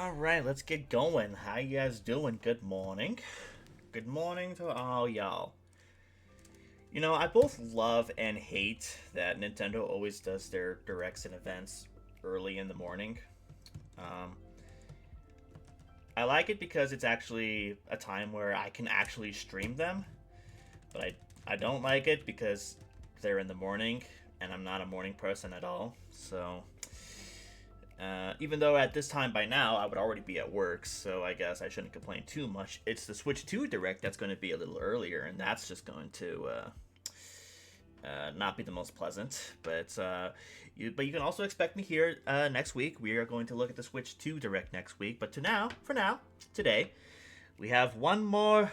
All right, let's get going. How you guys doing? Good morning. Good morning to all y'all. You know, I both love and hate that Nintendo always does their directs and events early in the morning. Um, I like it because it's actually a time where I can actually stream them, but I don't like it because they're in the morning and I'm not a morning person at all. So even though at this time by now I would already be at work, so I guess I shouldn't complain too much. It's the Switch 2 Direct that's going to be a little earlier, and that's just going to not be the most pleasant. But you can also expect me here next week. We are going to look at the Switch 2 Direct next week. But for now, today, we have one more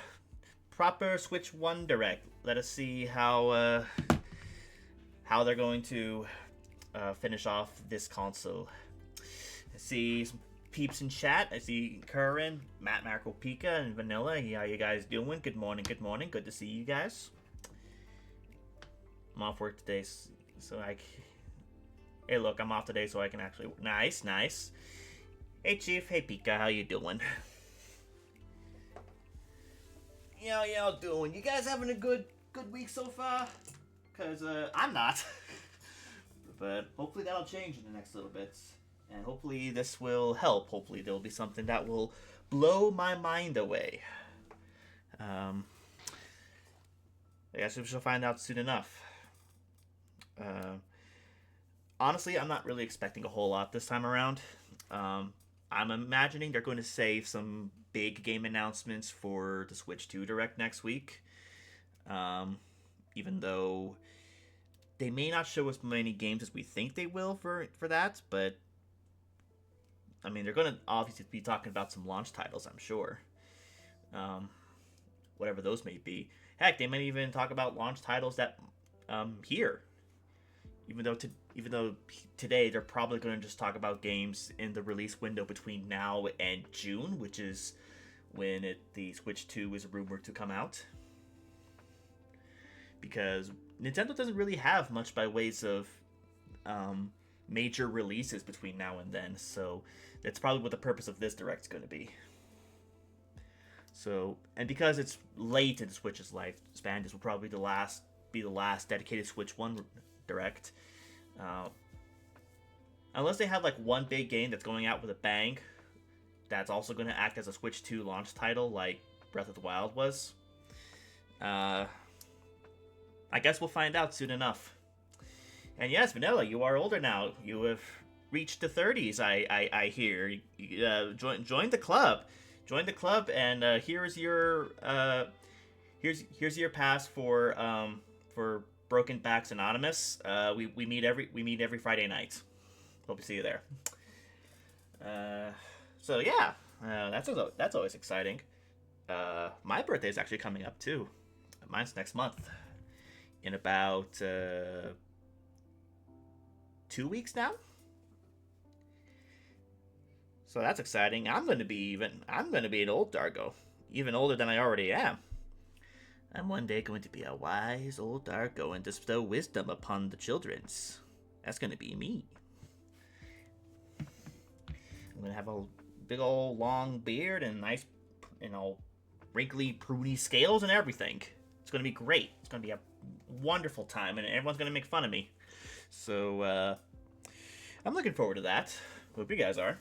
proper Switch 1 Direct. Let us see how they're going to finish off this console. I see some peeps in chat. I see Curran, Matt Marco Pika, and Vanilla. How you guys doing? Good morning, good morning. Good to see you guys. I'm off work today, so Hey, look, I'm off today, so I can actually... Nice, nice. Hey, Chief. Hey, Pika. How you doing? How y'all doing? You guys having a good week so far? Because, I'm not. But hopefully that'll change in the next little bit. And hopefully this will help. Hopefully there'll be something that will blow my mind away. I guess we shall find out soon enough. Honestly, I'm not really expecting a whole lot this time around. I'm imagining they're going to save some big game announcements for the Switch 2 Direct next week. Even though they may not show as many games as we think they will for that, but I mean, they're going to obviously be talking about some launch titles, I'm sure. Whatever those may be. Heck, they might even talk about launch titles that here. Even though today they're probably going to just talk about games in the release window between now and June, which is when the Switch 2 is rumored to come out. Because Nintendo doesn't really have much by ways of major releases between now and then, so that's probably what the purpose of this Direct's going to be. So, and because it's late in the Switch's lifespan, this will probably be the last dedicated Switch 1 Direct. Unless they have like one big game that's going out with a bang, that's also going to act as a Switch 2 launch title, like Breath of the Wild was. I guess we'll find out soon enough. And yes, Vanilla, you are older now. You have reached the 30s. I hear. Join the club. Join the club, and here's your pass for Broken Backs Anonymous. We meet every Friday night. Hope to see you there. So yeah, that's always exciting. My birthday is actually coming up too. Mine's next month. In about 2 weeks now. So that's exciting. I'm gonna be an old Dargo, even older than I already am. I'm one day going to be a wise old Dargo and bestow wisdom upon the childrens. That's gonna be me. I'm gonna have a big old long beard and nice, wrinkly, pruny scales and everything. It's gonna be great. It's gonna be a wonderful time, and everyone's gonna make fun of me. So I'm looking forward to that. Hope you guys are.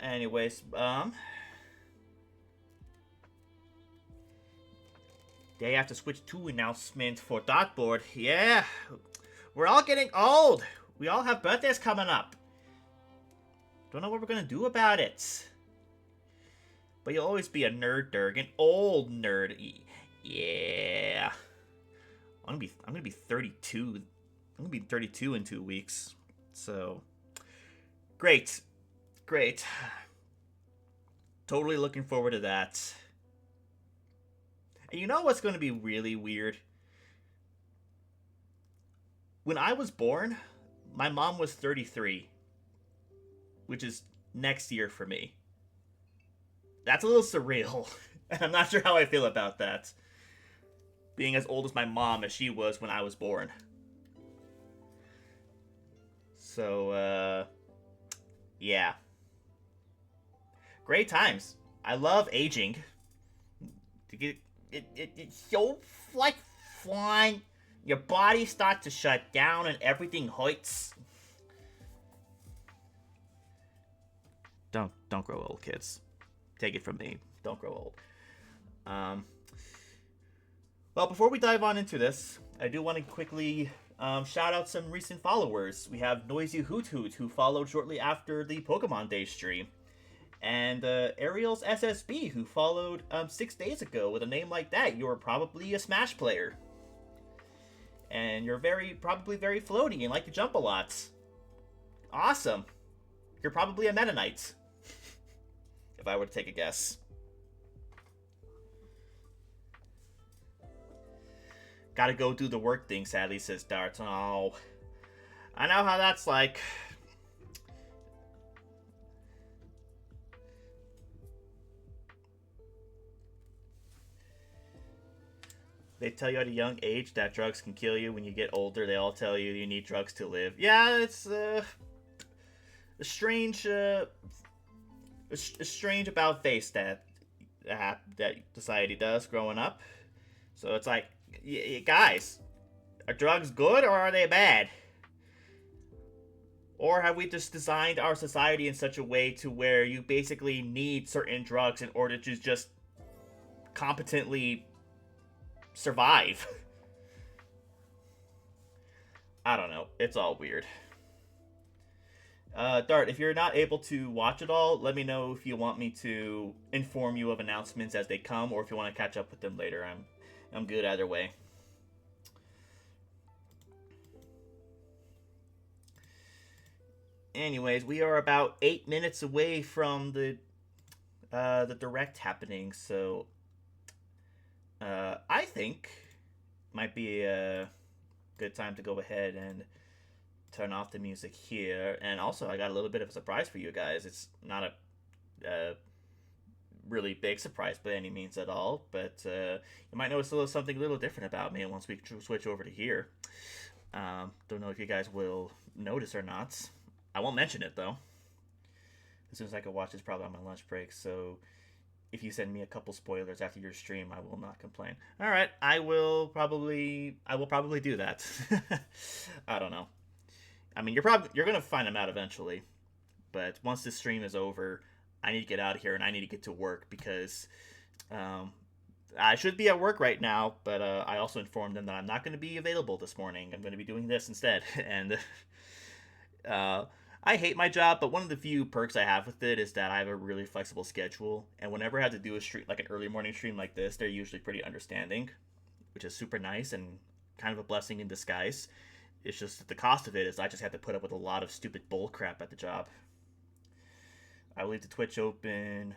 Anyways, day after Switch 2 announcement for Dartboard. Yeah, we're all getting old. We all have birthdays coming up. Don't know what we're gonna do about it. But you'll always be a nerd, Durg, an old nerd. Yeah. I'm gonna be 32. I'm gonna be 32 in 2 weeks. So great. Totally looking forward to that. And you know what's gonna be really weird? When I was born, my mom was 33, which is next year for me. That's a little surreal, and I'm not sure how I feel about that. Being as old as my mom as she was when I was born. So, yeah. Great times. I love aging. It's so, like, fun. Your body starts to shut down and everything hurts. Don't grow old, kids. Take it from me. Don't grow old. Um, well, before we dive on into this, I do want to quickly shout out some recent followers. We have Noisy Hoot Hoot, who followed shortly after the Pokemon Day stream. And Ariel's SSB, who followed 6 days ago. With a name like that, you're probably a Smash player. And you're probably very floaty and like to jump a lot. Awesome. You're probably a Meta Knight. If I were to take a guess. Gotta go do the work thing, sadly, says Darts. Oh, I know how that's like. They tell you at a young age that drugs can kill you. When you get older, they all tell you need drugs to live. Yeah, it's a strange, strange about face that society does growing up. So it's like, guys, are drugs good or are they bad? Or have we just designed our society in such a way to where you basically need certain drugs in order to just competently survive? I don't know. It's all weird. Dart, if you're not able to watch it all, let me know if you want me to inform you of announcements as they come, or if you want to catch up with them later. I'm good either way. Anyways, we are about 8 minutes away from the direct happening, so I think might be a good time to go ahead and turn off the music here. And also, I got a little bit of a surprise for you guys. It's not a really big surprise by any means at all, but you might notice something a little different about me once we switch over to here. Don't know if you guys will notice or not. I won't mention it though. As soon as I can watch this, probably on my lunch break. So if you send me a couple spoilers after your stream, I will not complain. All right, I will probably do that. I don't know. I mean, you're gonna find them out eventually, but once this stream is over, I need to get out of here and I need to get to work because I should be at work right now, but I also informed them that I'm not going to be available this morning. I'm going to be doing this instead, and I hate my job, but one of the few perks I have with it is that I have a really flexible schedule, and whenever I have to do a stream, like an early morning stream like this, they're usually pretty understanding, which is super nice and kind of a blessing in disguise. It's just that the cost of it is I just have to put up with a lot of stupid bull crap at the job. I will leave the Twitch open.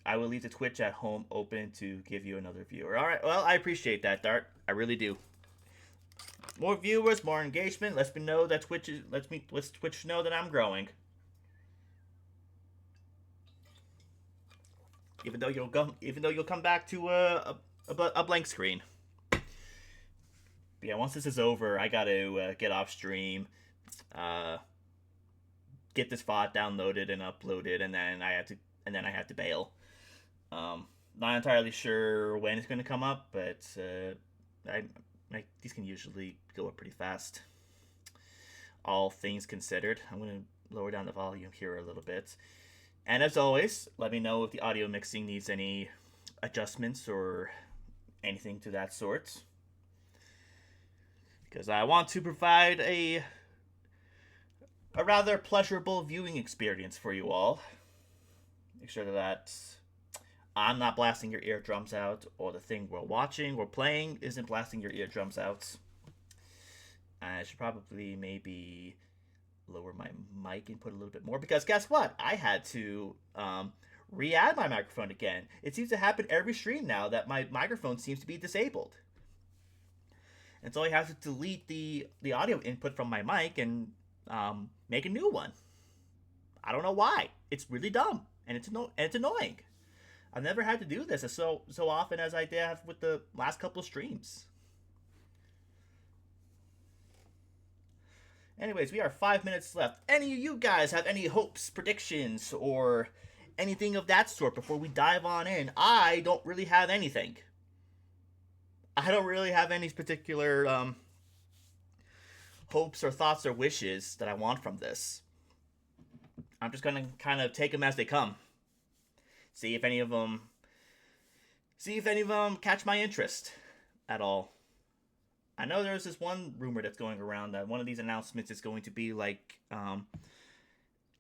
I will leave the Twitch at home open to give you another viewer. All right, well, I appreciate that, Dart. I really do. More viewers, more engagement. Lets Twitch know that I'm growing. Even though you'll come back to a blank screen. But yeah, once this is over, I gotta get off stream, get this VOD downloaded and uploaded, and then I have to bail. Not entirely sure when it's gonna come up, but these can usually go up pretty fast. All things considered, I'm gonna lower down the volume here a little bit. And as always, let me know if the audio mixing needs any adjustments or anything to that sort, because I want to provide a rather pleasurable viewing experience for you all. Make sure that I'm not blasting your eardrums out, or the thing we're playing isn't blasting your eardrums out. I should probably maybe lower my mic and put a little bit more, because guess what? I had to re-add my microphone again. It seems to happen every stream now that my microphone seems to be disabled. And so I have to delete the audio input from my mic and make a new one. I don't know why. It's really dumb, and it's annoying. I've never had to do this so often as I have with the last couple of streams. Anyways, we are 5 minutes left. Any of you guys have any hopes, predictions, or anything of that sort before we dive on in? I don't really have anything. I don't really have any particular hopes or thoughts or wishes that I want from this. I'm just gonna kind of take them as they come. See if any of them catch my interest at all. I know there's this one rumor that's going around that one of these announcements is going to be like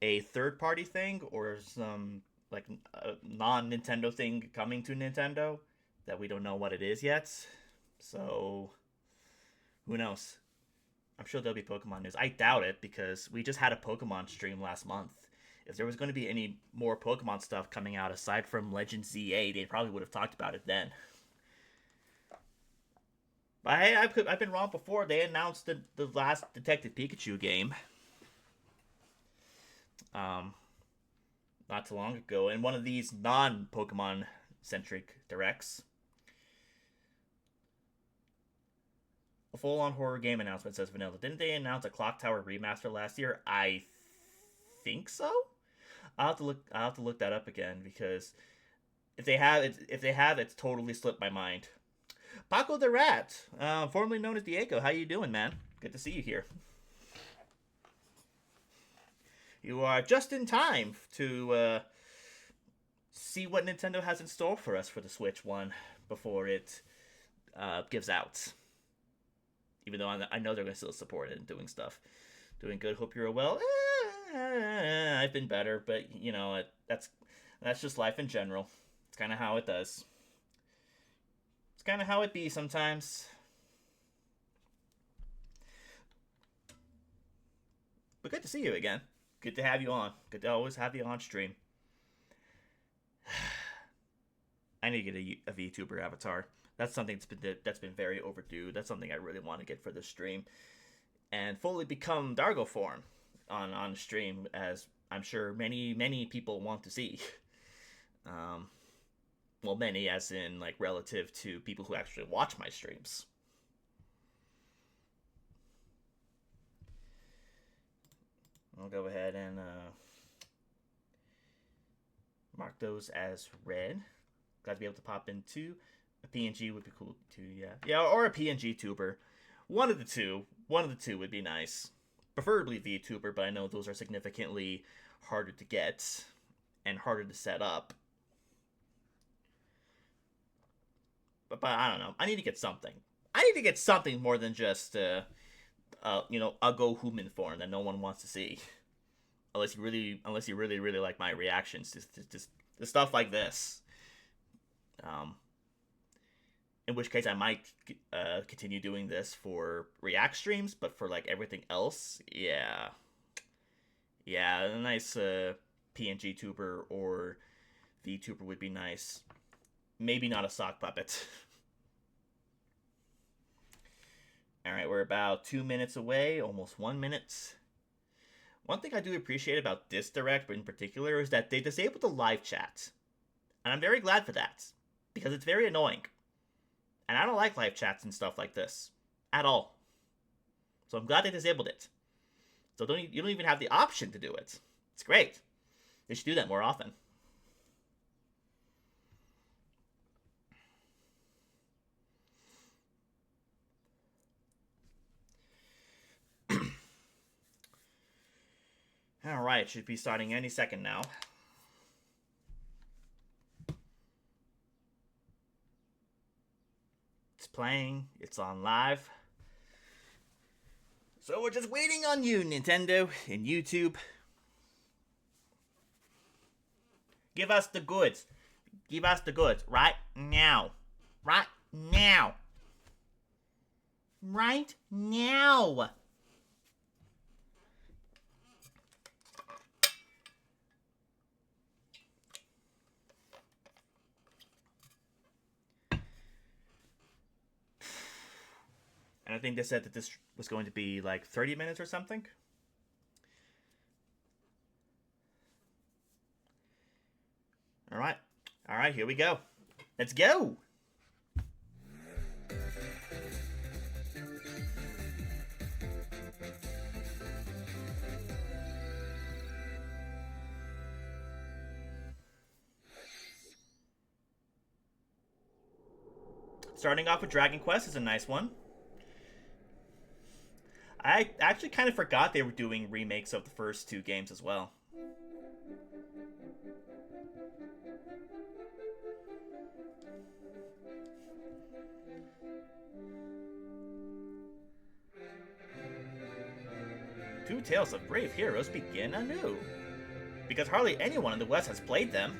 a third-party thing or some like a non-Nintendo thing coming to Nintendo that we don't know what it is yet. So who knows? I'm sure there'll be Pokemon news. I doubt it because we just had a Pokemon stream last month. If there was going to be any more Pokemon stuff coming out aside from Legend ZA, they probably would have talked about it then. But hey, I've been wrong before. They announced the last Detective Pikachu game not too long ago in one of these non-Pokemon centric directs. A full-on horror game announcement, says Vanilla. Didn't they announce a Clock Tower remaster last year? I think so. I'll have to look that up again because if they have, it's totally slipped my mind. Paco the Rat, formerly known as Diego, how you doing, man? Good to see you here. You are just in time to see what Nintendo has in store for us for the Switch one before it gives out. Even though I know they're going to still support it and doing stuff. Doing good, hope you're well. I've been better, but, you know, that's just life in general. It's kind of how it does. It's kind of how it be sometimes. But good to see you again. Good to have you on. Good to always have you on stream. I need to get a VTuber avatar. That's something that's been very overdue. That's something I really want to get for this stream. And fully become Dargo form on stream, as I'm sure many people want to see. Well, many as in like relative to people who actually watch my streams. I'll go ahead and mark those as red. Glad to be able to pop into a PNG would be cool too. Yeah, or a PNG tuber. One of the two would be nice. Preferably VTuber, but I know those are significantly harder to get and harder to set up. But I don't know. I need to get something. I need to get something more than just a go human form that no one wants to see. Unless you really like my reactions to stuff like this. In which case I might continue doing this for react streams, but for like everything else, yeah, a nice PNG tuber or VTuber would be nice. Maybe not a sock puppet. Alright, we're about 2 minutes away, almost 1 minute. One thing I do appreciate about this Direct in particular is that they disabled the live chat. And I'm very glad for that, because it's very annoying. And I don't like live chats and stuff like this at all. So I'm glad they disabled it. So you don't even have the option to do it. It's great. They should do that more often. Alright, should be starting any second now. It's playing. It's on live. So we're just waiting on you, Nintendo and YouTube. Give us the goods. Give us the goods right now. Right now. Right now. And I think they said that this was going to be like 30 minutes or something. Alright. Alright, here we go. Let's go! Starting off with Dragon Quest is a nice one. I actually kind of forgot they were doing remakes of the first 2 games as well. Two tales of brave heroes begin anew, because hardly anyone in the West has played them.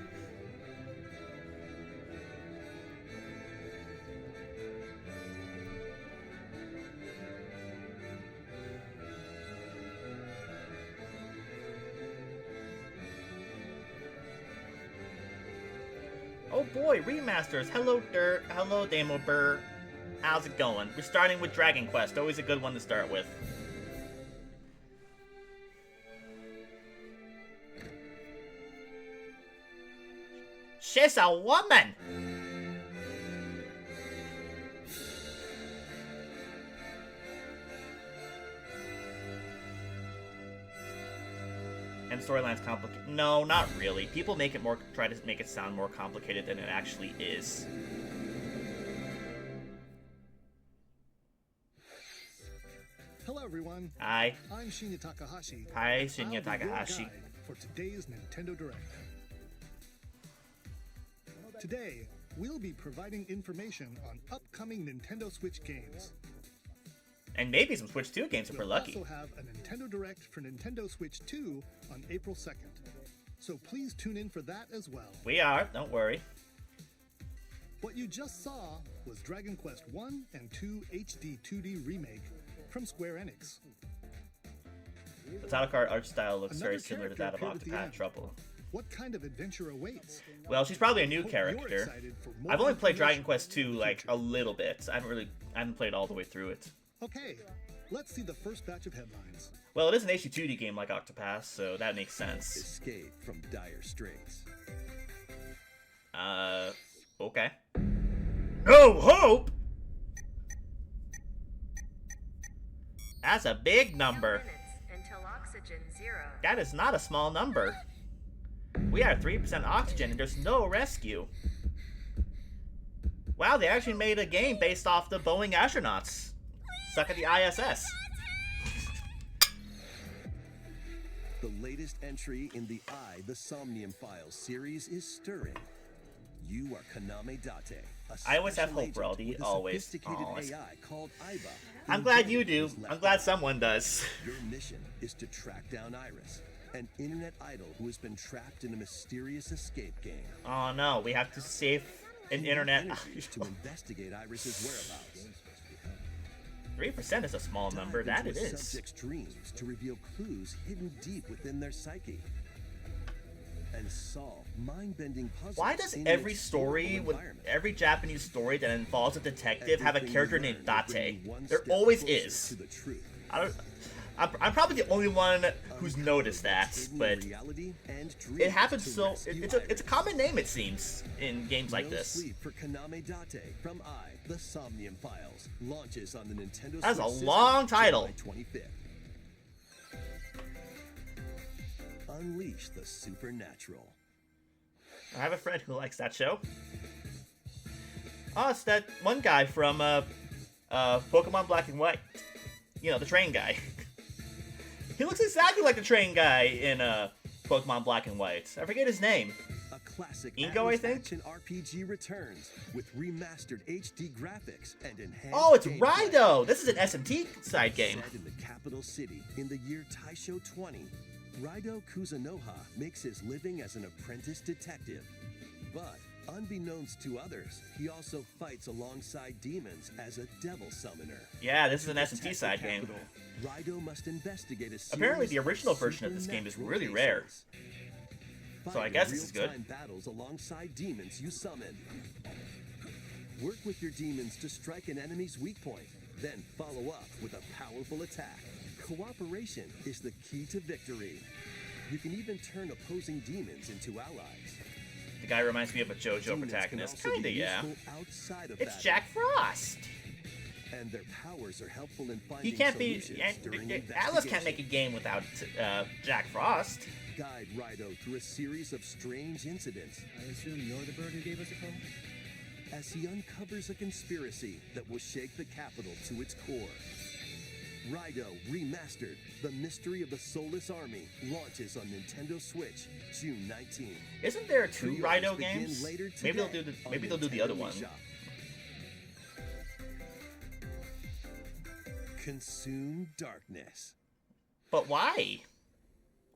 Oh boy, remasters! Hello Dirt, hello Demo Burr. How's it going? We're starting with Dragon Quest, always a good one to start with. She's a woman! And storyline's complicated. No, not really. People make it more, try to make it sound more complicated than it actually is. Hello everyone. Hi. I'm Shinya Takahashi. Hi, Shinya Takahashi. For today's Nintendo Direct. Today, we'll be providing information on upcoming Nintendo Switch games. And maybe some Switch 2 games if we're lucky. We'll also have a Nintendo Direct for Nintendo Switch 2 on April 2nd. So please tune in for that as well. We are, don't worry. What you just saw was Dragon Quest 1 and 2 HD 2D remake from Square Enix. The title card art style looks Another very similar to that of character appeared at Octopath the Trouble. What kind of adventure awaits? Well, she's probably a new Hope character. you're excited for more I've only played information Dragon Quest 2 in the like future. a little bit. I haven't played all the way through it. Okay, let's see the first batch of headlines. Well, it is an HD 2D game like Octopath, so that makes sense. Escape from dire straits. Okay. No hope? That's a big number. 10 minutes until oxygen 0. That is not a small number. We are 3% oxygen and there's no rescue. Wow, they actually made a game based off the Boeing astronauts stuck at the ISS. The latest entry in the The Somnium Files series is stirring. You are Kaname Date, a I always have special hope, Brody, agent with a always. sophisticated Always. AI called Iba. I'm who glad you Jenny do. has left I'm glad behind. someone does. Your mission is to track down Iris, an internet idol who has been trapped in a mysterious escape game. Oh no, we have to save an internet. Energies to investigate Iris's whereabouts. 3% is a small number, Dive that it into a is. subject's dreams to reveal clues hidden deep within their psyche. And solve mind-bending puzzles. Why does in an every story, explorable with environment. every Japanese story that involves a detective, have a Everything character you named learn will bring Date? you one There step always closer is. to the truth. I'm probably the only one who's noticed that, Hidden but reality and dreams it happens to so. rescue It's a Iris. common name, it seems, in games like No this. Sleep for Kaname Date from The Somnium Files launches on the Nintendo That's a Switch system long title. July 25th. Unleash the supernatural. I have a friend who likes that show. Oh, it's that one guy from Pokemon Black and White. You know, the train guy. He looks exactly like the train guy in Pokemon Black and White. I forget his name. A classic Ingo, I think? action RPG returns with remastered HD graphics and enhanced Oh, it's gameplay. Rido! This is an SMT side game. Set in the capital city in the year Taisho 20, Rido Kuzunoha makes his living as an apprentice detective. But unbeknownst to others, he also fights alongside demons as a devil summoner. Yeah, this is an To SMT protect side the game. capital, Rido must investigate a series Apparently the of original version of this game is supernatural really rare. cases. So I Fight guess in this is good. real-time battles alongside demons you summon. Work with your demons to strike an enemy's weak point, then follow up with a powerful attack. Cooperation is the key to victory. You can even turn opposing demons into allies. The guy reminds me of a JoJo Demons protagonist. can also Kinda, be yeah. useful outside of It's battle, Jack Frost! and their powers are helpful in finding He can't be. solutions during Atlas can't make a investigation. game without Jack Frost. Guide Rido through a series of strange incidents I assume you're the bird who gave us a call? as he uncovers a conspiracy that will shake the capital to its core. Raido Remastered, The Mystery of the Soulless Army, launches on Nintendo Switch June 19th. Isn't there 2 Pre-orders Raido begin games? later Maybe they'll today do the on the Nintendo other one. eShop. Consume darkness. But why?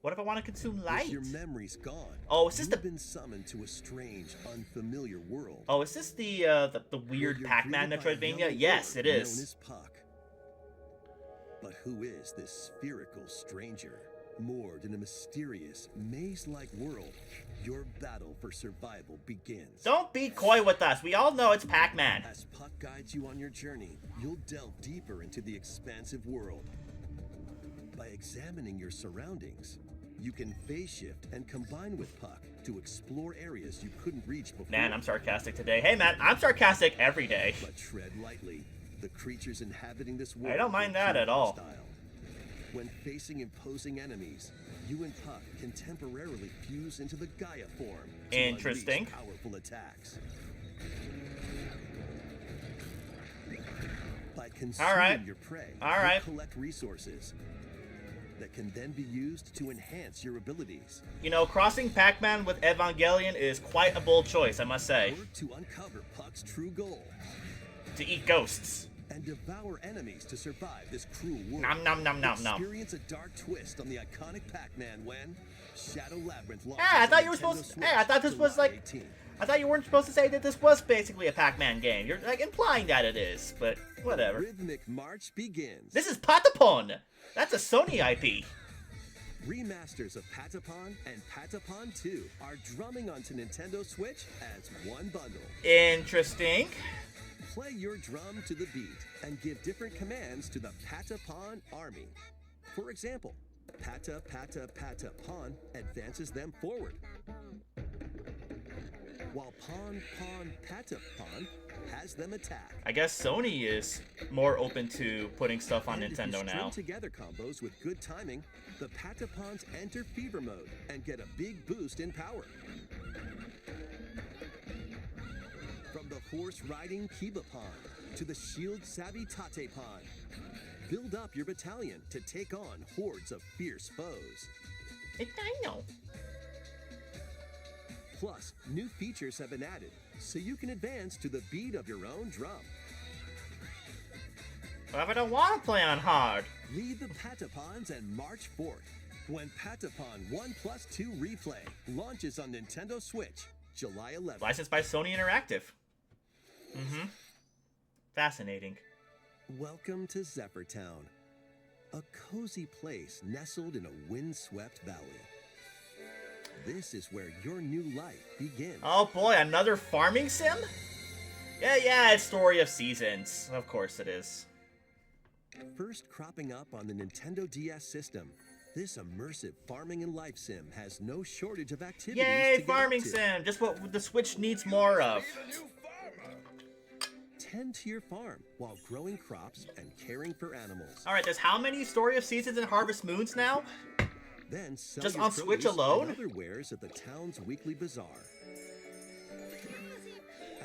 What if I want to consume light? With your memories gone. Oh, is this you've the? been summoned to a strange, unfamiliar world. Oh, is this the weird where you're Pac-Man greeted by a Metroidvania? yellow Yes, orb it is. Known as Puck. But who is this spherical stranger? Moored in a mysterious, maze-like world, your battle for survival begins. Don't be coy with us. We all know it's Pac-Man. As Puck guides you on your journey, you'll delve deeper into the expansive world. By examining your surroundings, you can phase shift and combine with Puck to explore areas you couldn't reach before. Man, I'm sarcastic today. Hey, man, I'm sarcastic every day. But tread lightly. The creatures inhabiting this world I don't mind that will at all. prove hostile. When facing imposing enemies, you and Puck can temporarily fuse into the Gaia form to Interesting. unleash powerful attacks. By consuming Alright. your prey, Alright. you collect resources that can then be used to enhance your abilities. You know, crossing Pac-Man with Evangelion is quite a bold choice, I must say. Work to uncover Puck's true goal To eat ghosts. and devour enemies to survive this cruel world. Nom nom nom nom nom. Experience a dark twist on the iconic Pac-Man when Shadow Labyrinth launches. Hey, I thought on you were Nintendo supposed to. Switch Hey, I thought this was July like. 18th. I thought you weren't supposed to say that this was basically a Pac-Man game. You're like implying that it is, but whatever. Rhythmic march begins. This is Patapon. That's a Sony IP. Remasters of Patapon and Patapon 2 are drumming onto Nintendo Switch as one bundle. Interesting. Play your drum to the beat and give different commands to the Patapon army. For example, Pata Pata Patapon advances them forward, while Pon Pon Patapon has them attack. I guess Sony is more open to putting stuff on And if you Nintendo string now. together combos with good timing, the Patapons enter fever mode and get a big boost in power. From the horse-riding Kibapon to the shield-savvy Tatepon, build up your battalion to take on hordes of fierce foes. I know. Plus, new features have been added, so you can advance to the beat of your own drum. What if I don't want to play on hard? Lead the Patapons and march forth when Patapon 1+2 Replay launches on Nintendo Switch July 11th. Licensed by Sony Interactive. Mm-hmm. Fascinating. Welcome to Zephyrtown, a cozy place nestled in a windswept valley. This is where your new life begins. Oh boy, another farming sim? Yeah, it's Story of Seasons. Of course it is. First cropping up on the Nintendo DS system, this immersive farming and life sim has no shortage of activities Yay, to get farming up to. sim! Just what the Switch needs more of. Tend to your farm while growing crops and caring for animals. Alright, there's how many Story of Seasons and Harvest Moons now? Then sell Just your on Switch produce alone? and other wares at the town's weekly bazaar.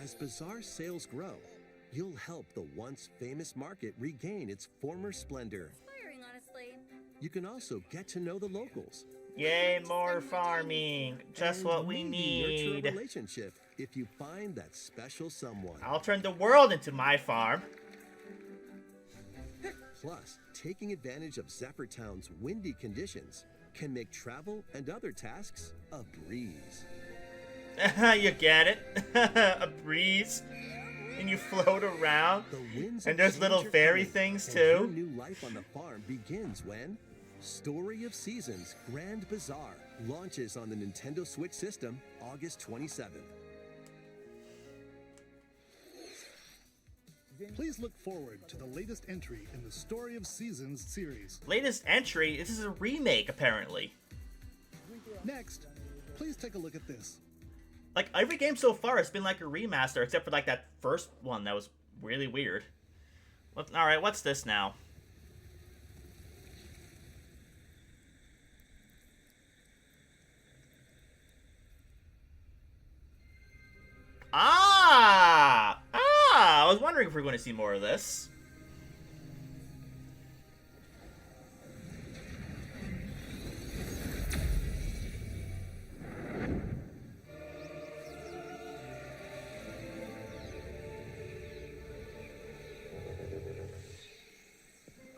As bazaar sales grow, you'll help the once famous market regain its former splendor. Inspiring, honestly. You can also get to know the locals. Yay, more farming. Just and what we maybe nurture need. a relationship if you find that special someone. I'll turn the world into my farm. Plus, taking advantage of Zephyrtown's windy conditions can make travel and other tasks a breeze. You get it? A breeze. And you float around. The winds And of there's change little are fairy coming, things, and your too. new life on the farm begins when Story of Seasons Grand Bazaar launches on the Nintendo Switch system August 27th. Please look forward to the latest entry in the Story of Seasons series. Latest entry, this is a remake, apparently. Next, please take a look at this. Like, every game so far has been like a remaster, except for like that first one that was really weird. Alright, what's this now? Ah! wondering if we're going to see more of this.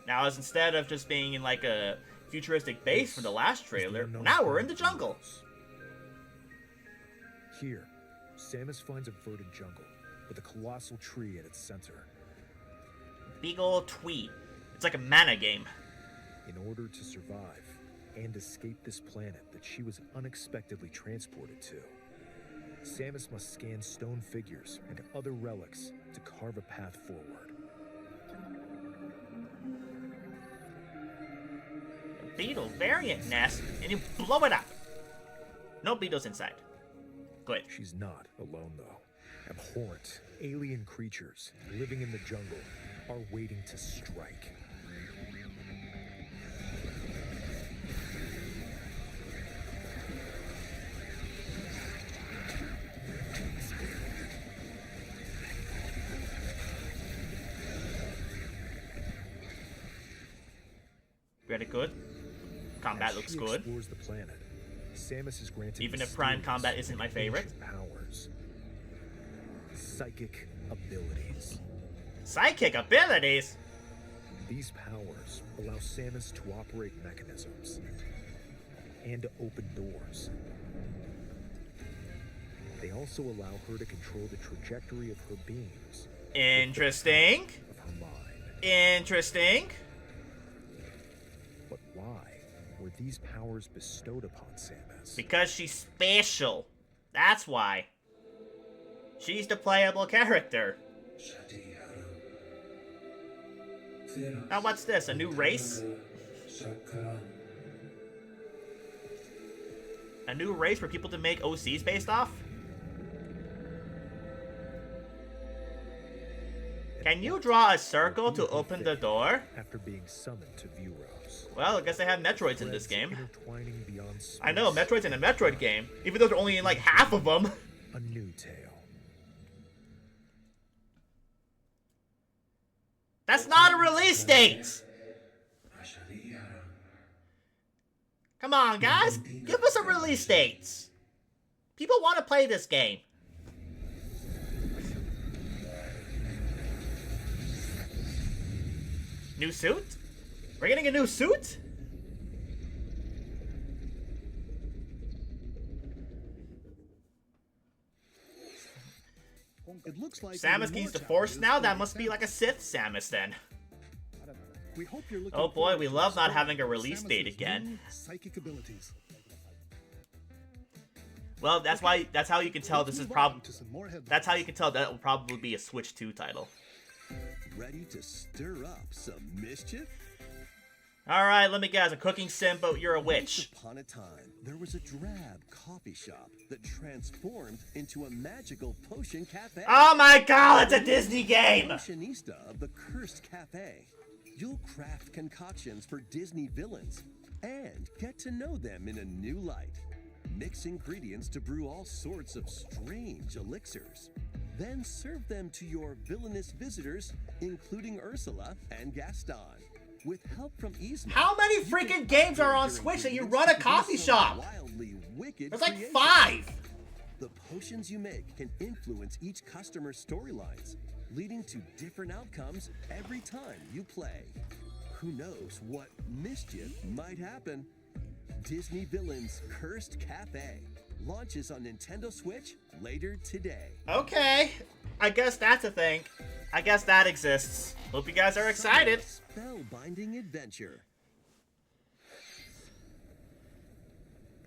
Now, as instead of just being in like a futuristic base from the last trailer, now we're in the jungle. Here, Samus finds a verdant jungle with a colossal tree at its center. Big ol' tweet. It's like a mana game. In order to survive and escape this planet that she was unexpectedly transported to, Samus must scan stone figures and other relics to carve a path forward. Beetle variant nest, and you blow it up. No beetles inside. Good. She's not alone, though. Abhorrent, alien creatures living in the jungle are waiting to strike. Very good. Combat looks good. Explores the planet. Samus is granted Even if Prime Combat isn't my favorite. Powers. Psychic abilities. Psychic abilities? These powers allow Samus to operate mechanisms and to open doors. They also allow her to control the trajectory of her beams. Interesting. Of her mind. Interesting. But why were these powers bestowed upon Samus? Because she's special. That's why. She's the playable character. Now what's this? A new race? A new race for people to make OCs based off? Can you draw a circle to open the door? After being summoned to Vuros. Well, I guess they have Metroids in this game. Intertwining beyond space. I know, Metroid's in a Metroid game, even though they're only in like half of them. A new tale. That's not a release date! Come on, guys, give us a release date. People want to play this game. New suit? We're getting a new suit? It looks like Samus needs the Force now? That must be like a Sith Samus then. We hope you're looking Oh boy, forward we to love not exploring having a release date Samus's again. new psychic abilities. Well, that's how you can tell this is Move on probably to some more headlines. that's how you can tell that will probably be a Switch 2 title. Ready to stir up some mischief? Alright, let me guess, a cooking sim, but you're a witch. Once upon a time, there was a drab coffee shop that transformed into a magical potion cafe. Oh my god, it's a Disney game! Potionista of the Cursed Cafe. You'll craft concoctions for Disney villains and get to know them in a new light. Mix ingredients to brew all sorts of strange elixirs. Then serve them to your villainous visitors, including Ursula and Gaston. With help from Yzma, How many you can freaking games are on upgrade your Switch that you ingredients run a to coffee produce some shop? Wildly wicked There's like creations. 5! The potions you make can influence each customer's storylines, leading to different outcomes every time you play. Who knows what mischief might happen? Disney Villains Cursed Cafe launches on Nintendo Switch later today. Okay, I guess that's a thing. I guess that exists. Hope you guys are excited. Spellbinding adventure.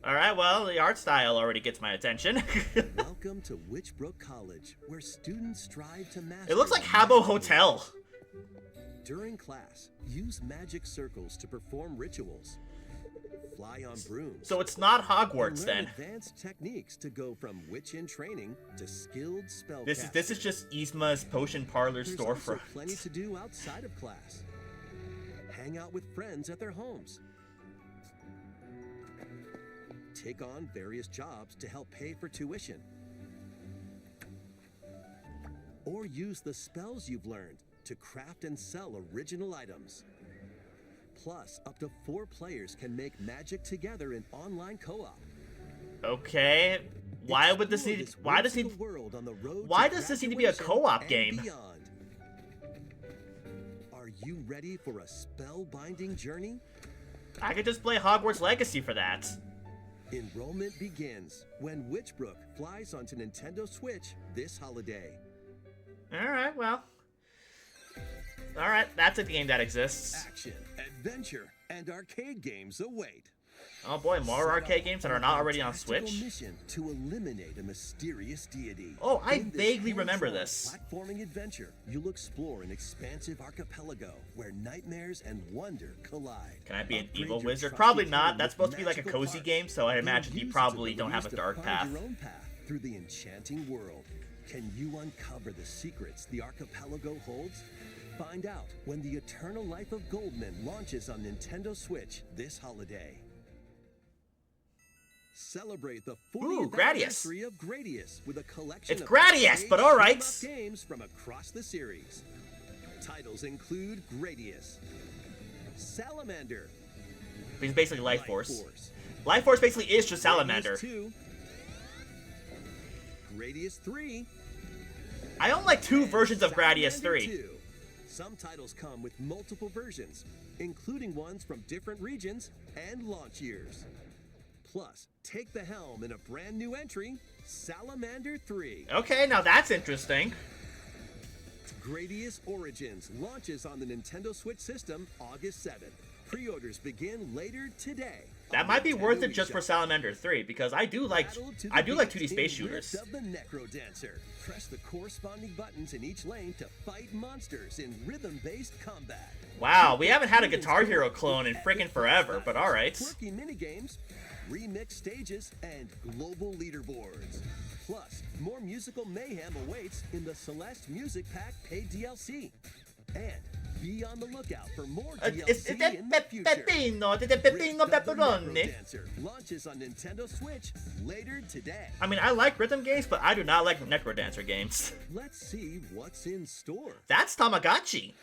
Alright, well, the art style already gets my attention. Welcome to Witchbrook College, where students strive to master. It looks like the Habbo magic Hotel. During class, use magic circles to perform rituals. Fly on brooms. So it's not and Hogwarts learn then. advanced techniques to go from witch in training to skilled spellcaster. This is just Yzma's Potion Parlor There's also storefront. plenty to do outside of class. Hang out with friends at their homes. Take on various jobs to help pay for tuition. or use the spells you've learned to craft and sell original items. Plus, up to 4 players can make magic together in online co-op. Okay. Why would this need? Why does this need to be a co-op game? Beyond. Are you ready for a spellbinding journey? I could just play Hogwarts Legacy for that. Enrollment begins when Witchbrook flies onto Nintendo Switch this holiday. Alright, well. Alright, that's a game that exists. Action, adventure, and arcade games await. Oh boy, more arcade games that are not already on Fantastical Switch? mission to eliminate a mysterious deity. Oh, I In this vaguely remember hands-on this. Platforming adventure, you'll explore an expansive archipelago where nightmares and wonder collide. Can I be an Upgrade evil your wizard? trusty Probably tool not. That's with supposed to be like a magical cozy parts. game, so I You'll imagine you use probably its don't have a abilities to dark find path. your own path through the enchanting world. Can you uncover the secrets the archipelago holds? Find out when the Eternal Life of Goldman launches on Nintendo Switch this holiday. Celebrate the 40th Gradius. anniversary of Gradius with a collection It's of Gradius, arcade but alright. shoot 'em up games from across the series. Titles include Gradius, Salamander, It's basically Life Force. Life Force basically is just Salamander. Gradius 2, Gradius 3, I own like 2 and versions of Gradius Salamander 3. 2. Some titles come with multiple versions, including ones from different regions and launch years. Plus, take the helm in a brand new entry, Salamander 3. Okay, now that's interesting. Gradius Origins launches on the Nintendo Switch system August 7th. Pre-orders begin later today. That on might be Nintendo worth it just for eShop. Salamander 3 because I do like Battle to the 2D beat space in shooters. Rift of the Necro Dancer. Press the corresponding buttons in each lane to fight monsters in rhythm-based combat. Wow, we haven't had a Guitar Hero clone in freaking forever, but alright. Quirky minigames, remix stages, and global leaderboards. Plus, more musical mayhem awaits in the Celeste Music Pack paid DLC. And be on the lookout for more DLC in the future. Pepino, Rift of the Necro pepperoni. Dancer launches on Nintendo Switch later today. I mean, I like rhythm games, but I do not like Necrodancer games. Let's see what's in store. That's Tamagotchi.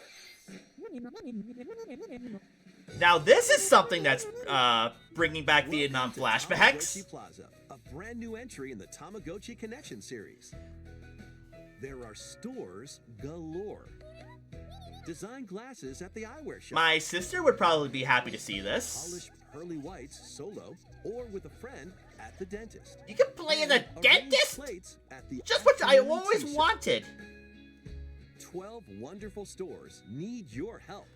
Now this is something that's bringing back Vietnam Welcome to flashbacks. Tamagotchi Plaza, a brand new entry in the Tamagotchi Connection series. There are stores galore. Design glasses at the eyewear shop. My sister would probably be happy to see this. Polished pearly whites solo or with a friend at the dentist. You can play in the And arranged dentist? plates at the Just what I afternoon always tea shop. wanted. 12 wonderful stores need your help.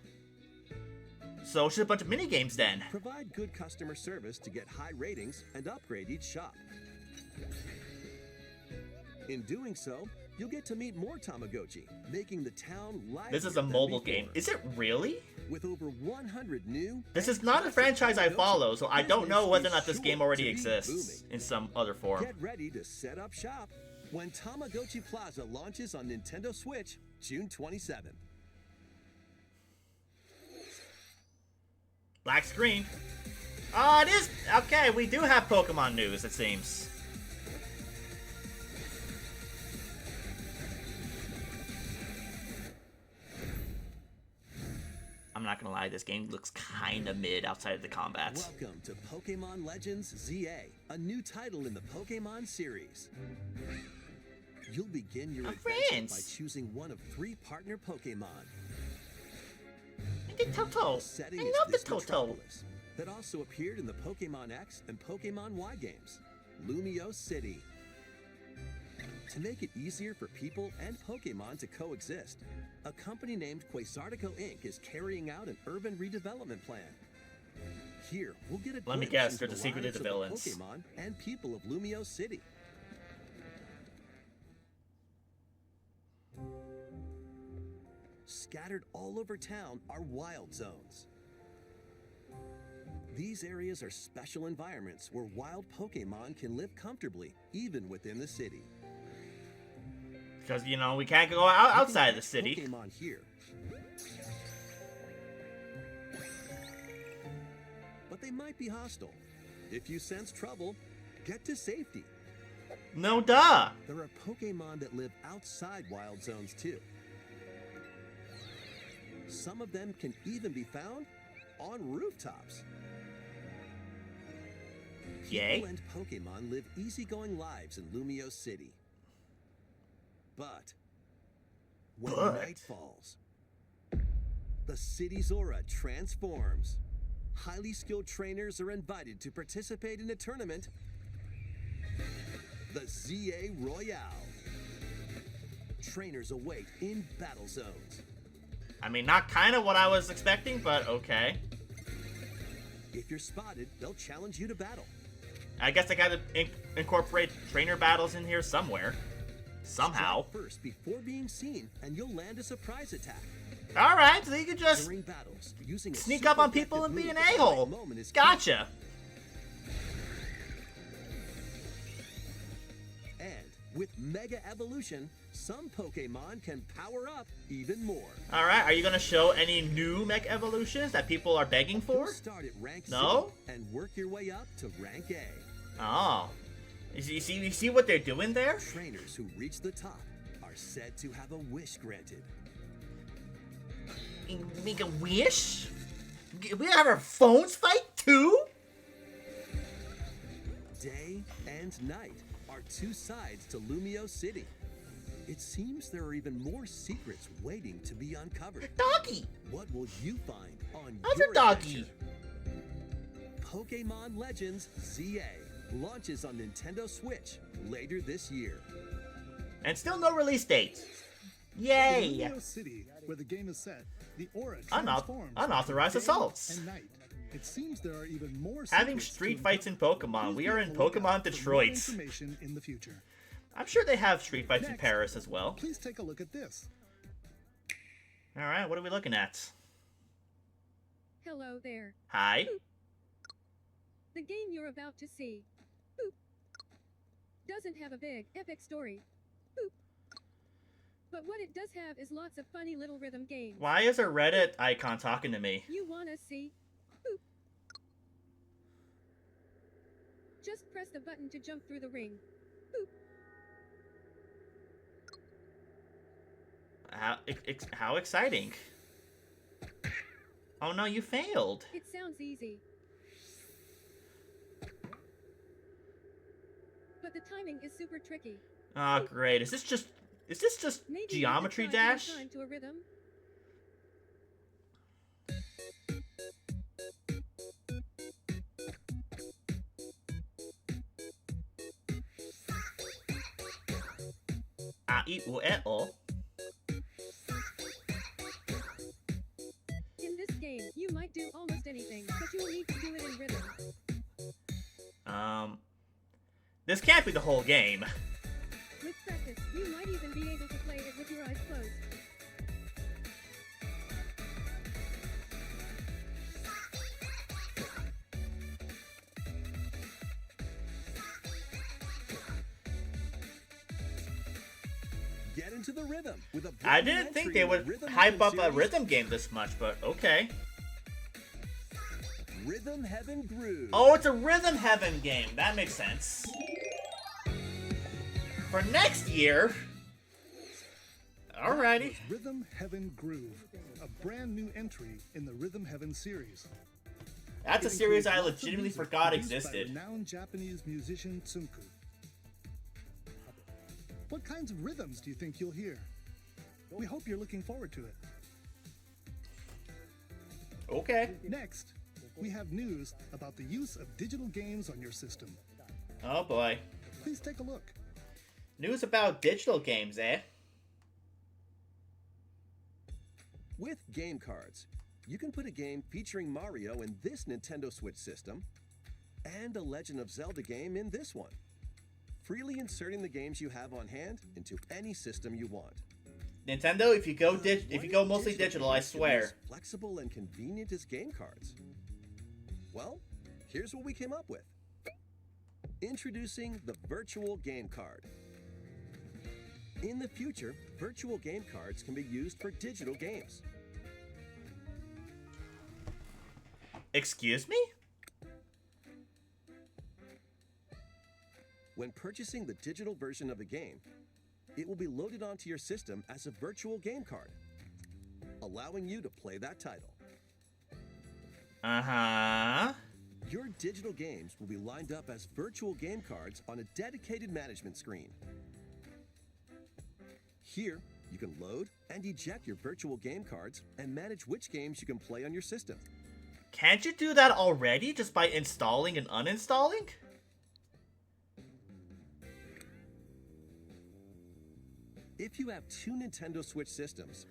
So should a bunch of minigames then. Provide good customer service to get high ratings and upgrade each shop. In doing so, you'll get to meet more Tamagotchi, making the town livelier This is a than mobile before. game. Is it really? With over 100 new. This and is not a classic franchise I Tamagotchi, follow, so I don't know business whether or is not this sure game already to be exists booming. in some other form. Get ready to set up shop when Tamagotchi Plaza launches on Nintendo Switch June 27th. Black screen. Oh, it is. Okay, we do have Pokemon news, it seems. I'm not gonna lie, this game looks kinda mid outside of the combat. Welcome to Pokemon Legends ZA, a new title in the Pokemon series. You'll begin your My adventure friends. by choosing one of 3 partner Pokemon. I get Toto. The setting I is love the this Toto. metropolis that also appeared in the Pokemon X and Pokemon Y games, Lumio City. To make it easier for people and Pokemon to coexist, a company named Quasartico Inc. is carrying out an urban redevelopment plan. Here, we'll get a Let me glimpse guess, into they're the the secret of lives the of villains. Pokemon and people of Lumio City. Scattered all over town are wild zones. These areas are special environments where wild Pokemon can live comfortably, even within the city. Because, you know, we can't go outside of the catch city. Pokemon here. But they might be hostile. If you sense trouble, get to safety. No duh. There are Pokemon that live outside wild zones too. Some of them can even be found on rooftops. Yay. People and Pokemon live easygoing lives in Lumio City. But when night falls, the city's aura transforms. Highly skilled trainers are invited to participate in a tournament, the ZA Royale. Trainers await in battle zones. I mean, not kind of what I was expecting, but okay. If you're spotted, they'll challenge you to battle. I guess I gotta incorporate trainer battles in here somewhere. Somehow. Strike first before being seen, and you'll land a surprise attack. Alright, so you can just During battles, using a sneak super up on people and effective be an move at the a-hole. right moment is key. Gotcha. And with Mega Evolution, some Pokemon can power up even more. Alright, are you gonna show any new mech evolutions that people are begging for? You'll start at rank No? C and work your way up to rank A. Oh. You see what they're doing there? Trainers who reach the top are said to have a wish granted. Make a wish? We have our phones fight too? Day and night are two sides to Lumio City. It seems there are even more secrets waiting to be uncovered. Doggy! What will you find on How's your your doggy? adventure? Pokemon Legends ZA launches on Nintendo Switch later this year. And still no release date. In Yay! Lumio City, where the game is set, the aura transforms Unauthorized day assaults. and night. It seems there are even more Having secrets street to fights in uncover. Pokemon. Please We be are on in the lookout Pokemon for more Detroit. information in the future. I'm sure they have street fights in Next, Paris as well. Please take a look at this. Alright, what are we looking at? Hello there. Hi? The game you're about to see boop, doesn't have a big, epic story. Boop. But what it does have is lots of funny little rhythm games. Why is a Reddit icon talking to me? You wanna see? Boop. Just press the button to jump through the ring. Boop. How exciting. Oh no, you failed. It sounds easy. But the timing is super tricky. Oh great. Is this just Maybe Geometry you could try adding Dash? time to a rhythm. A-I-U-E-O. In this game, you might do almost anything, but you will need to do it in rhythm. This can't be the whole game. With practice, you might even be able to play it with your eyes closed. Get into the rhythm with a I brand didn't new think entry they in the would Rhythm hype Heaven up a series, rhythm game this much, but okay. Rhythm Heaven Groove. Oh, it's a Rhythm Heaven game. That makes sense. For next year. Alrighty. Rhythm Heaven Groove, a brand new entry in the Rhythm Heaven series. That's a It series I includes lots of legitimately music forgot produced by existed. renowned Japanese musician Tsunku. What kinds of rhythms do you think you'll hear? We hope you're looking forward to it. Okay. Next, we have news about the use of digital games on your system. Oh boy. Please take a look. News about digital games, eh? With game cards, you can put a game featuring Mario in this Nintendo Switch system and a Legend of Zelda game in this one, freely inserting the games you have on hand into any system you want. Nintendo, if you go mostly Digital digital, I games can be swear. as flexible and convenient as game cards. Well, here's what we came up with. Introducing the virtual game card. In the future, virtual game cards can be used for digital games. Excuse me? When purchasing the digital version of a game, it will be loaded onto your system as a virtual game card, allowing you to play that title. Uh-huh. Your digital games will be lined up as virtual game cards on a dedicated management screen. Here, you can load and eject your virtual game cards and manage which games you can play on your system. Can't you do that already just by installing and uninstalling? If you have two Nintendo Switch systems,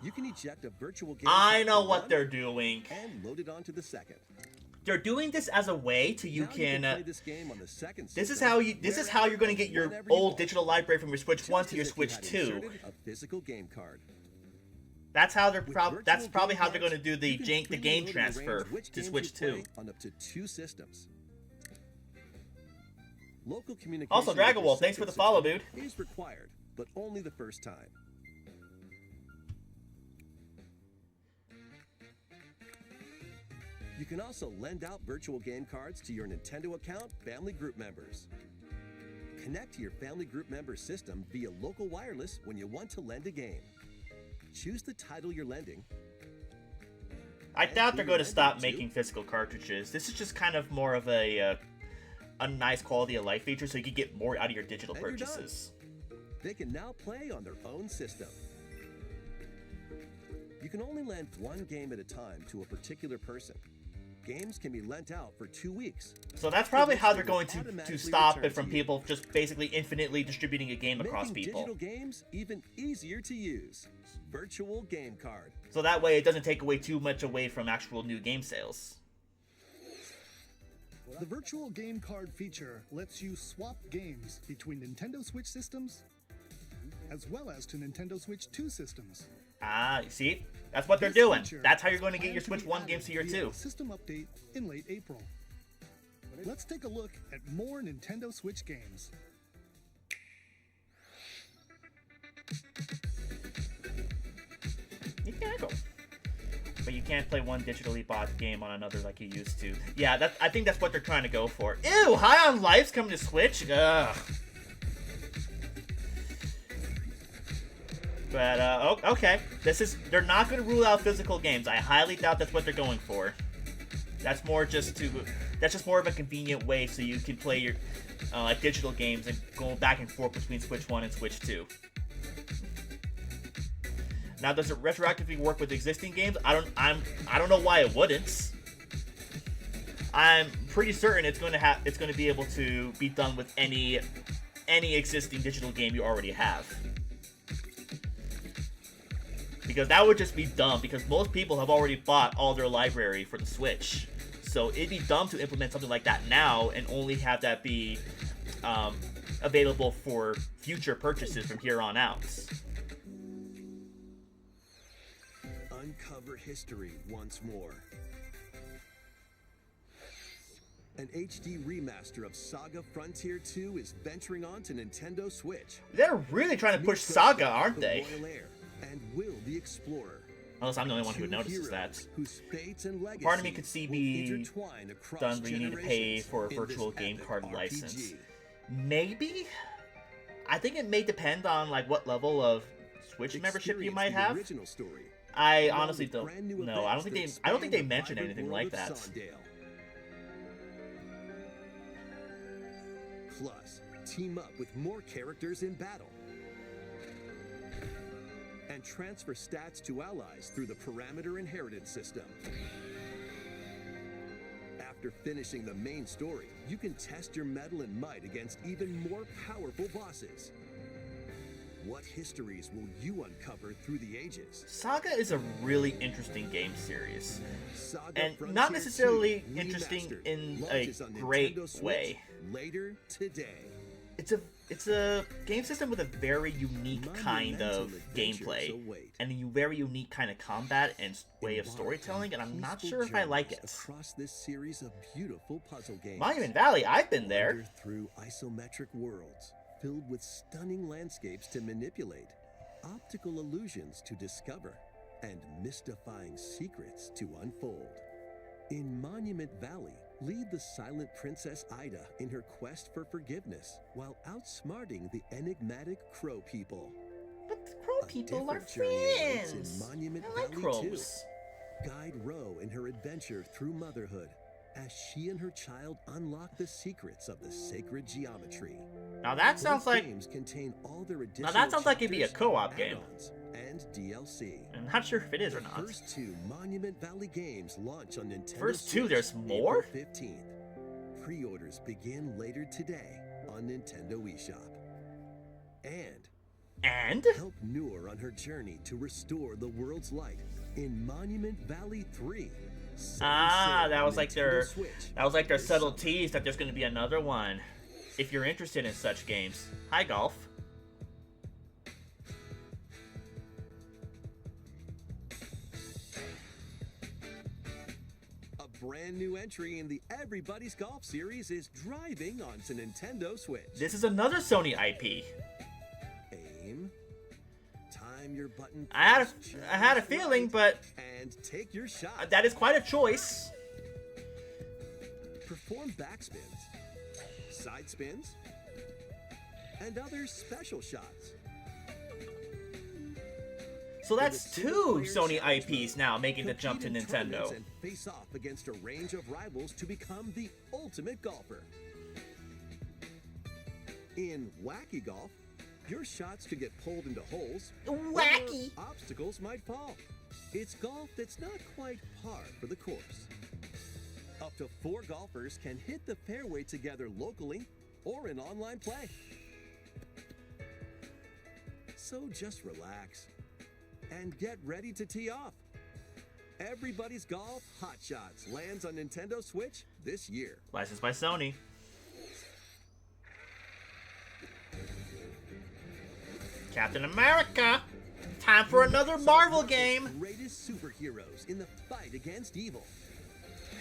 you can eject a virtual game I card know from what one they're doing. and load it onto the second. They're doing this as a way to you Now can. play this game on the second This is system how you. This is how you're going to get your whenever you old want. digital library from your Switch 1 Just to your as if you Switch had 2. inserted a physical game card. That's how they're. With That's virtual probably game how they're going to cards, do the you can the freely game load and transfer arrange which to games Switch you play 2. on up to 2 systems. Local communication Also, with Dragon your Wolf, thanks for second the follow, system dude. is required, but only the first time. You can also lend out virtual game cards to your Nintendo account family group members. Connect to your family group member system via local wireless when you want to lend a game. Choose the title you're lending. I doubt they're going to stop Too. making physical cartridges. This is just kind of more of a nice quality of life feature, so you can get more out of your digital And you're done. purchases. They can now play on their own system. You can only lend one game at a time to a particular person. Games can be lent out for 2 weeks. So that's probably how they're going Automatically to stop return it from to you. people just basically infinitely distributing a game across Making people. digital games even easier to use. Virtual game card. So that way it doesn't take away too much away from actual new game sales. The virtual game card feature lets you swap games between Nintendo Switch systems as well as to Nintendo Switch 2 systems. Ah, you see? That's what they're This doing. feature That's how you're is going to get your planned Switch be 1 added games to your via 2. a system update in late April. Let's take a look at more Nintendo Switch games. You can go. But you can't play one digitally bought game on another like you used to. Yeah, I think that's what they're trying to go for. Ew, High on Life's coming to Switch? Ugh. But, okay. They're not going to rule out physical games. I highly doubt that's what they're going for. That's just more of a convenient way so you can play your, digital games and go back and forth between Switch 1 and Switch 2. Now, does it retroactively work with existing games? I don't know why it wouldn't. I'm pretty certain it's going to be able to be done with any existing digital game you already have. Because that would just be dumb, because most people have already bought all their library for the Switch. So it'd be dumb to implement something like that now and only have that be available for future purchases from here on out. Uncover history once more. An HD remaster of Saga Frontier 2 is venturing onto Nintendo Switch. They're really trying to push Saga, aren't The they? Royal Heir and Will the Explorer. Unless I'm the only one who Two notices heroes that. whose fates and Part of me legacies could see will me intertwine across done where you need to pay generations for a in this virtual game epic card RPG. license. Maybe? I think it may depend on like what level of Switch membership you Experience might the have. original story, I along honestly with don't brand new know. I don't events think that they expand the mentioned vibrant anything world like of that. Sondale. Plus, team up with more characters in battle. And transfer stats to allies through the parameter inheritance system. After finishing the main story, you can test your mettle and might against even more powerful bosses. What histories will you uncover through the ages? Saga is a really interesting game series. Saga And Frontier not necessarily 2 interesting Remastered in a launches on great Nintendo Switch way. Later today. It's a game system with a very unique kind of Monumental adventures gameplay await. and a very unique kind of combat and way of storytelling, and I'm not Peaceful sure if I like it. journeys across this series of beautiful puzzle games. Monument Valley, I've been there. Wander through isometric worlds filled with stunning landscapes to manipulate, optical illusions to discover, and mystifying secrets to unfold. In Monument Valley, Lead the silent Princess Ida in her quest for forgiveness while outsmarting the enigmatic Crow people. But the crow A people are different journey awaits friends. in Monument I like Valley crows. 2. Guide Ro in her adventure through motherhood as she and her child unlock the secrets of the sacred geometry. Now that sounds Both like... games contain all their Now additional that sounds like it'd be a chapters, co-op game. add-ons, and DLC. I'm not sure if it is or The not. first 2 Monument Valley games launch on Nintendo First 2, Switch there's more? April 15th. Pre-orders begin later today on Nintendo eShop. And help Noor on her journey to restore the world's light in Monument Valley 3. That was like their Switch. subtle tease that there's going to be another one. If you're interested in such games. Hi, Golf. A brand new entry in the Everybody's Golf series is driving onto Nintendo Switch. This is another Sony IP. Aim. Time your button. I had press, a choose feeling, right, but and take your shot. that is quite a choice. Perform backspins, side spins, and other special shots. So that's In the 2 single-player Sony challenge IPs mode, now making the jump to compete in tournaments Nintendo. And face off against a range of rivals to become the ultimate golfer. In Wacky Golf, your shots could get pulled into holes. Wacky! Or obstacles might fall. It's golf that's not quite par for the course. Up to 4 golfers can hit the fairway together locally or in online play. So just relax and get ready to tee off. Everybody's Golf Hot Shots lands on Nintendo Switch this year. Licensed by Sony. Captain America! Time for another Marvel game! Greatest superheroes in the fight against evil.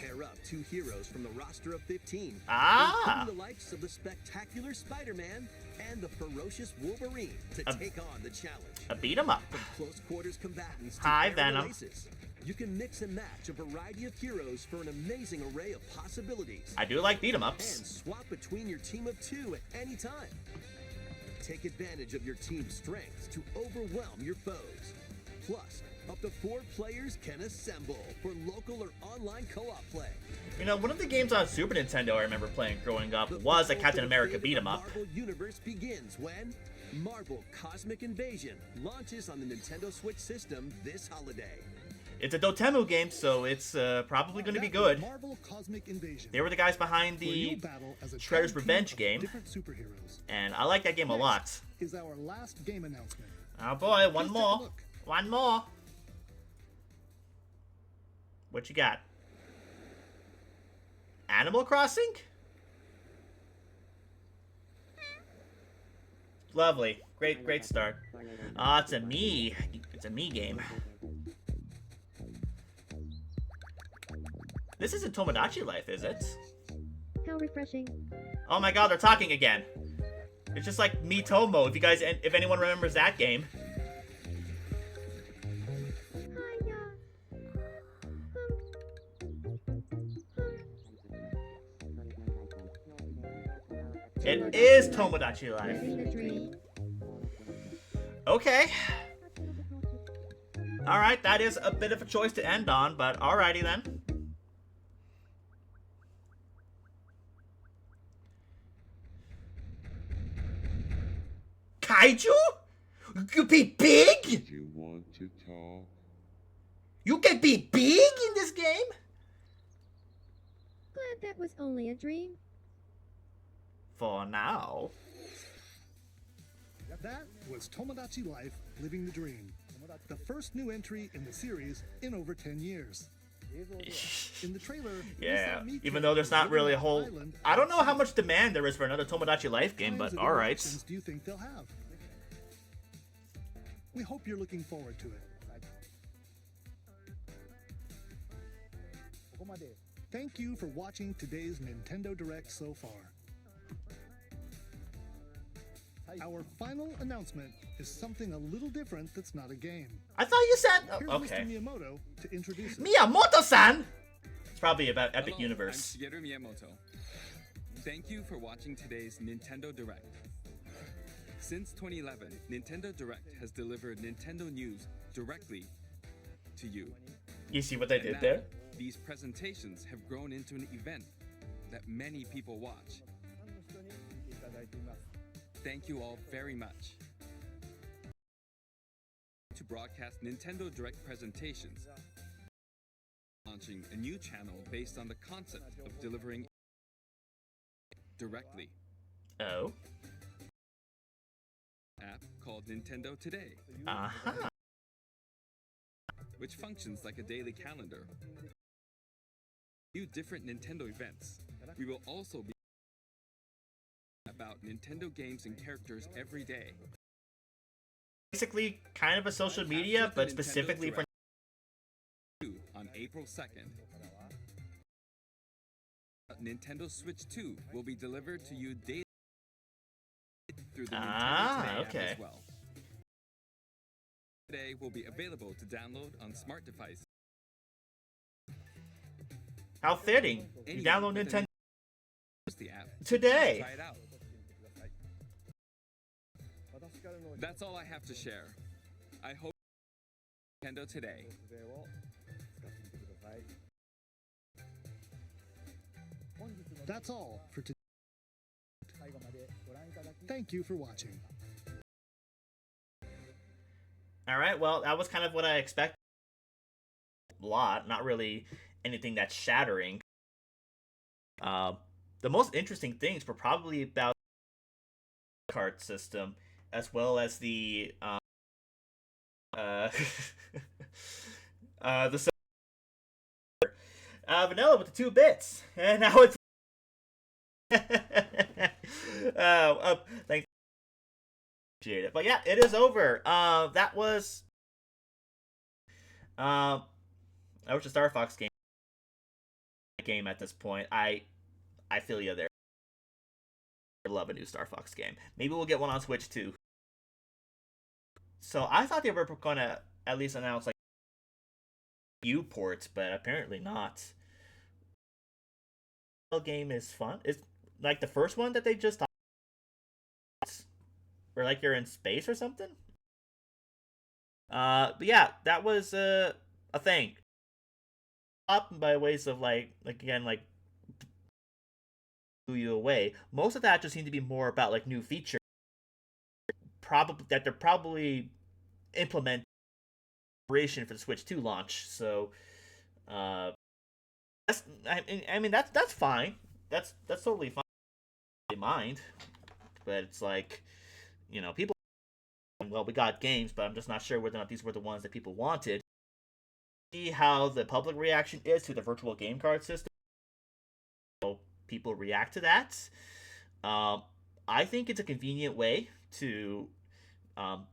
Pair up 2 heroes from the roster of 15. Ah! Including the likes of the spectacular Spider-Man and the ferocious Wolverine to take on the challenge. A beat 'em up. From close quarters combatants to Hi, aerial Venom. aces, you can mix and match a variety of heroes for an amazing array of possibilities. I do like beat 'em And ups. swap between your team of 2 at any time. Take advantage of your team's strengths to overwhelm your foes. Plus, up to 4 players can assemble for local or online co-op play. You know, one of the games on Super Nintendo I remember playing growing up The was a battle Captain for the America fate of beat 'em the up. Marvel Universe begins when Marvel Cosmic Invasion launches on the Nintendo Switch system this holiday. It's a Dotemu game, so it's probably going to be That was good. Marvel Cosmic Invasion. They were the guys behind where you the battle as a Shredder's tag team Revenge of game, Different superheroes. and I like that game a lot. Is our last game announcement. Oh boy, one Please take a more. look. One more. What you got? Animal Crossing? Lovely. Great start. Ah, it's a me game. This isn't Tomodachi Life, is it? How refreshing. Oh my god, they're talking again. It's just like Miitomo, if anyone remembers that game. Hiya. It is Tomodachi Life. Living the dream. Okay. Alright, that is a bit of a choice to end on, but alrighty then. Kaiju? You be big? You want to talk? You can be big in this game? Glad that was only a dream. For now. That was Tomodachi Life, Living the Dream. The first new entry in the series in over 10 years. In the trailer, we Yeah, saw Mika even though there's not living really a on whole... an island I don't know how much demand there is for another Tomodachi Life game, but kinds of alright. interactions do you think they'll have? We hope you're looking forward to it. Thank you for watching today's Nintendo Direct so far. Our final announcement is something a little different that's not a game. I thought you said... Here's Oh, okay. Mr. Miyamoto to introduce it. Miyamoto-san! probably about Epic Hello, Universe. I'm Shigeru Miyamoto. Thank you for watching today's Nintendo Direct. Since 2011, Nintendo Direct has delivered Nintendo news directly to you. You see what they And did now, there? these presentations have grown into an event that many people watch. Thank you all very much. To broadcast Nintendo Direct presentations, launching a new channel based on the concept of delivering directly. Oh. App called Nintendo Today, Uh-huh. which functions like a daily calendar. Few different Nintendo events. We will also be about Nintendo games and characters every day. Basically, kind of a social media, but specifically for... On April 2nd. Nintendo Switch 2 will be delivered to you daily through the Nintendo Today okay. app as well. Today will be available to download on smart devices. How fitting. You Anyone download with Nintendo the app today. try it out. That's all I have to share. I hope Nintendo Today. That's all for today. Thank you for watching. Alright, well, that was kind of what I expected. A lot, not really anything that's shattering. The most interesting things were probably about the card system, as well as the the vanilla with the 2 bits, and now it's thanks, appreciate it. But yeah, it is over. That was the Star Fox game at this point. I feel you there. I love a new Star Fox game. Maybe we'll get one on Switch too. So I thought they were gonna at least announce like U ports, but apparently not. The game is fun. It's like the first one that they just where like you're in space or something. But yeah, that was a thing. Up by ways of like again like blew you away. Most of that just seemed to be more about like new features, probably that they're probably implementing for the Switch 2 launch. So, that's I mean that's fine. That's totally fine. I don't mind, but it's like, you know, people. Well, we got games, but I'm just not sure whether or not these were the ones that people wanted. See how the public reaction is to the virtual game card system. So people react to that. I think it's a convenient way to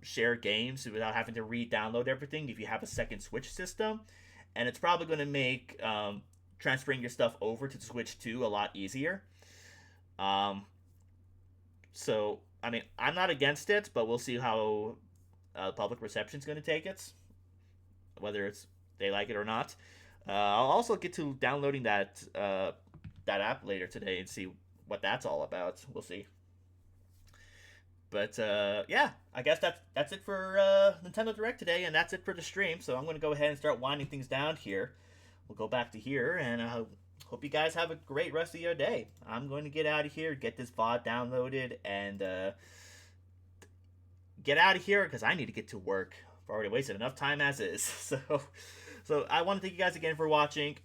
share games without having to re-download everything if you have a second Switch system, and it's probably going to make transferring your stuff over to the Switch 2 a lot easier. So I mean, I'm not against it, but we'll see how public reception is going to take it, whether they like it or not. I'll also get to downloading that app later today and see what that's all about. We'll see. But yeah, I guess that's it for Nintendo Direct today, and that's it for the stream. So I'm going to go ahead and start winding things down here. We'll go back to here, and I hope you guys have a great rest of your day. I'm going to get out of here, get this VOD downloaded, and get out of here because I need to get to work. I've already wasted enough time as is. So I want to thank you guys again for watching.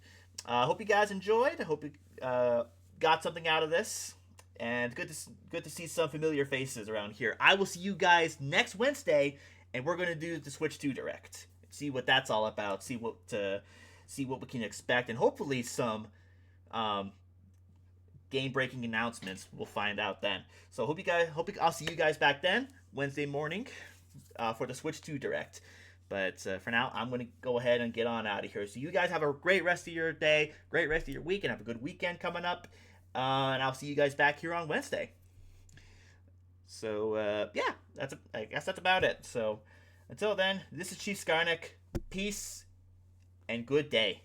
Hope you guys enjoyed. I hope you got something out of this. And good to see some familiar faces around here. I will see you guys next Wednesday, and we're gonna do the Switch 2 Direct. See what that's all about. See what we can expect, and hopefully some game-breaking announcements. We'll find out then. So I'll see you guys back then, Wednesday morning, for the Switch 2 Direct. But for now, I'm going to go ahead and get on out of here. So you guys have a great rest of your day, great rest of your week, and have a good weekend coming up. And I'll see you guys back here on Wednesday. So, yeah, I guess that's about it. So, until then, this is Chief Scarneck. Peace and good day.